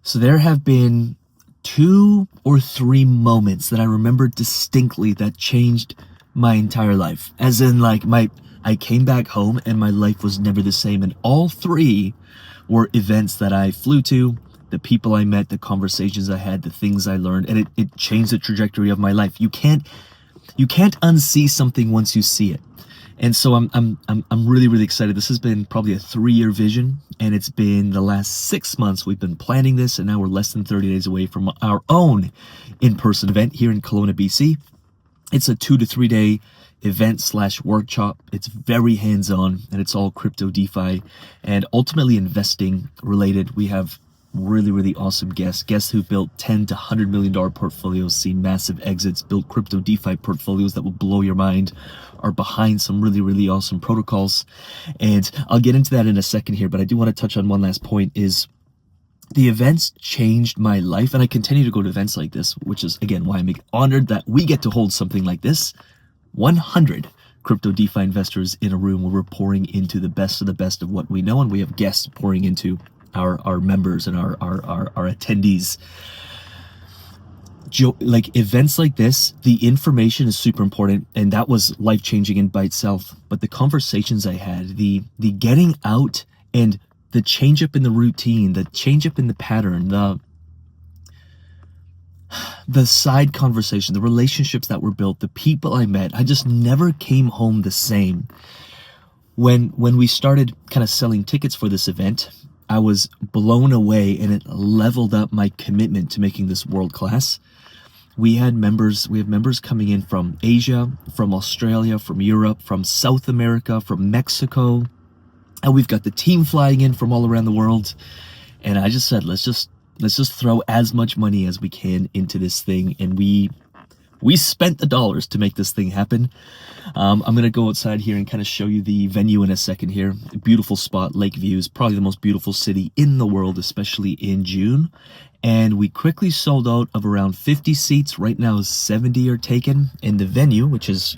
So there have been 2 or 3 moments that I remember distinctly that changed my entire life. As in, like, I came back home and my life was never the same. And all 3 were events that I flew to, the people I met, the conversations I had, the things I learned, and it changed the trajectory of my life. You can't unsee something once you see it. And so I'm really excited. This has been probably a 3-year vision, and it's been the last 6 months we've been planning this, and now we're less than 30 days away from our own in-person event here in Kelowna, BC. It's a 2 to 3 day event / workshop. It's very hands-on, and it's all crypto, DeFi, and ultimately investing related. We have really awesome guests who built $10 to $100 million portfolios, seen massive exits, built crypto DeFi portfolios that will blow your mind, are behind some really awesome protocols. And I'll get into that in a second here, but I do want to touch on one last point. Is the events changed my life, and I continue to go to events like this, which is again why I'm honored that we get to hold something like this. 100 crypto DeFi investors in a room where we're pouring into the best of the best of what we know, and we have guests pouring into our members and our attendees. Like events like this, the information is super important, and that was life-changing in by itself. But the conversations I had, the getting out, and the change up in the routine, the change up in the pattern, the side conversation, the relationships that were built, the people I met, I just never came home the same. When we started kind of selling tickets for this event, I was blown away, and it leveled up my commitment to making this world class. We have members coming in from Asia, from Australia, from Europe, from South America, from Mexico, and we've got the team flying in from all around the world. And I just said, let's just throw as much money as we can into this thing, and we spent the dollars to make this thing happen. I'm going to go outside here and kind of show you the venue in a second here. Beautiful spot, lake views, probably the most beautiful city in the world, especially in June. And we quickly sold out of around 50 seats. Right now 70 are taken. And the venue, which is,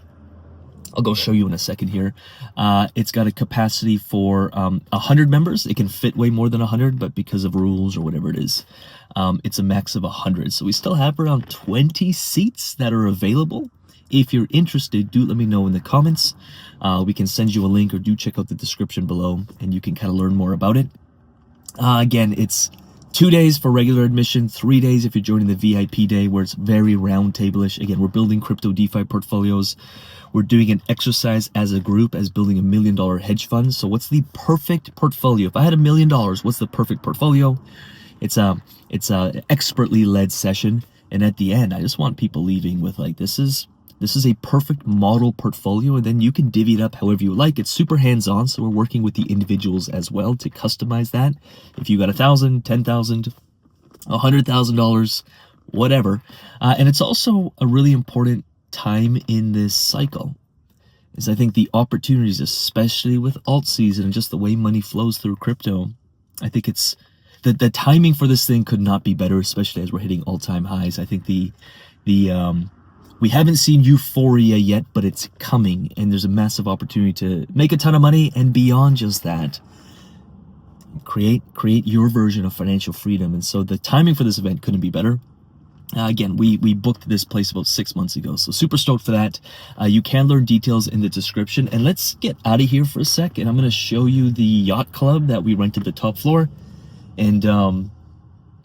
I'll go show you in a second here. It's got a capacity for 100 members. It can fit way more than 100, but because of rules or whatever it is, it's a max of 100. So we still have around 20 seats that are available. If you're interested, do let me know in the comments. We can send you a link, or do check out the description below, and you can kind of learn more about it. Again, it's 2 days for regular admission, 3 days if you're joining the VIP day, where it's very round table-ish. Again, we're building crypto DeFi portfolios. We're doing an exercise as a group, as building $1 million hedge fund. So what's the perfect portfolio? If I had $1 million, what's the perfect portfolio? It's a expertly led session, and at the end, I just want people leaving with like, this is a perfect model portfolio, and then you can divvy it up however you like. It's super hands-on, so we're working with the individuals as well to customize that. If you got $1,000, $10,000, $100,000, whatever. And it's also a really important time in this cycle, is I think the opportunities, especially with alt season and just the way money flows through crypto, I think it's the timing for this thing could not be better, especially as we're hitting all-time highs. I think we haven't seen euphoria yet, but it's coming, and there's a massive opportunity to make a ton of money, and beyond just that, create your version of financial freedom. And so the timing for this event couldn't be better. Again, we booked this place about 6 months ago, so super stoked for that. You can learn details in the description, and let's get out of here for a sec, and I'm going to show you the yacht club that we rented the top floor, and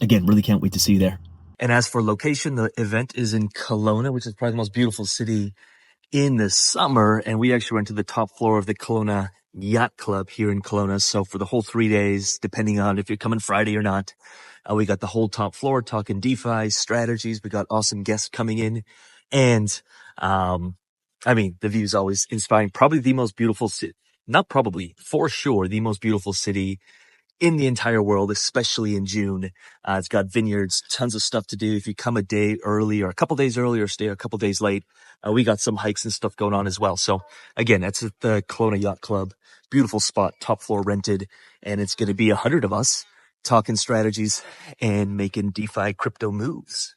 again, really can't wait to see you there. And as for location, the event is in Kelowna, which is probably the most beautiful city in the summer, and we actually went to the top floor of the Kelowna Yacht Club here in Kelowna. So for the whole 3 days, depending on if you're coming Friday or not, we got the whole top floor talking DeFi strategies. We got awesome guests coming in, and I mean, the view is always inspiring. Probably the most beautiful city, not probably, for sure, the most beautiful city in the entire world, especially in June. It's got vineyards, tons of stuff to do. If you come a day early or a couple days early, or stay a couple days late, we got some hikes and stuff going on as well. So again, that's at the Kelowna Yacht Club. Beautiful spot, top floor rented, and it's going to be 100 of us talking strategies and making DeFi crypto moves.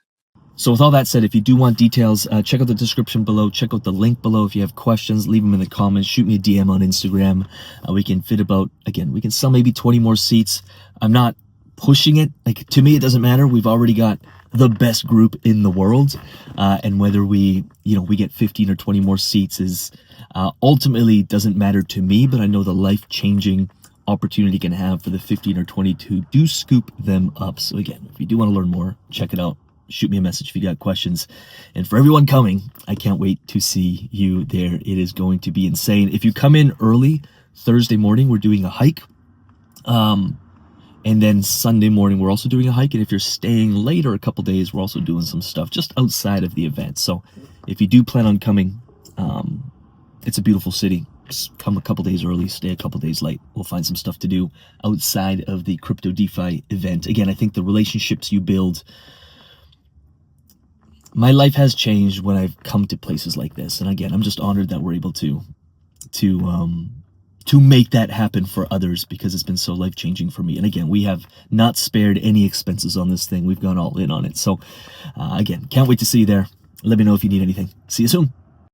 So with all that said, if you do want details, check out the description below. Check out the link below. If you have questions, leave them in the comments. Shoot me a DM on Instagram. We can fit about, again, we can sell maybe 20 more seats. I'm not pushing it. Like, to me, it doesn't matter. We've already got the best group in the world, and whether we get 15 or 20 more seats is ultimately doesn't matter to me. But I know the life-changing opportunity you can have for the 15 or 20 to do scoop them up. So again, if you do want to learn more, check it out. Shoot me a message if you got questions. And for everyone coming, I can't wait to see you there. It is going to be insane. If you come in early Thursday morning, we're doing a hike. And then Sunday morning, we're also doing a hike. And if you're staying later a couple days, we're also doing some stuff just outside of the event. So if you do plan on coming, it's a beautiful city. Just come a couple days early, stay a couple days late. We'll find some stuff to do outside of the Crypto DeFi event. Again, I think the relationships you build, my life has changed when I've come to places like this. And again, I'm just honored that we're able to make that happen for others, because it's been so life-changing for me. And again, we have not spared any expenses on this thing. We've gone all in on it. So again, can't wait to see you there. Let me know if you need anything. See you soon.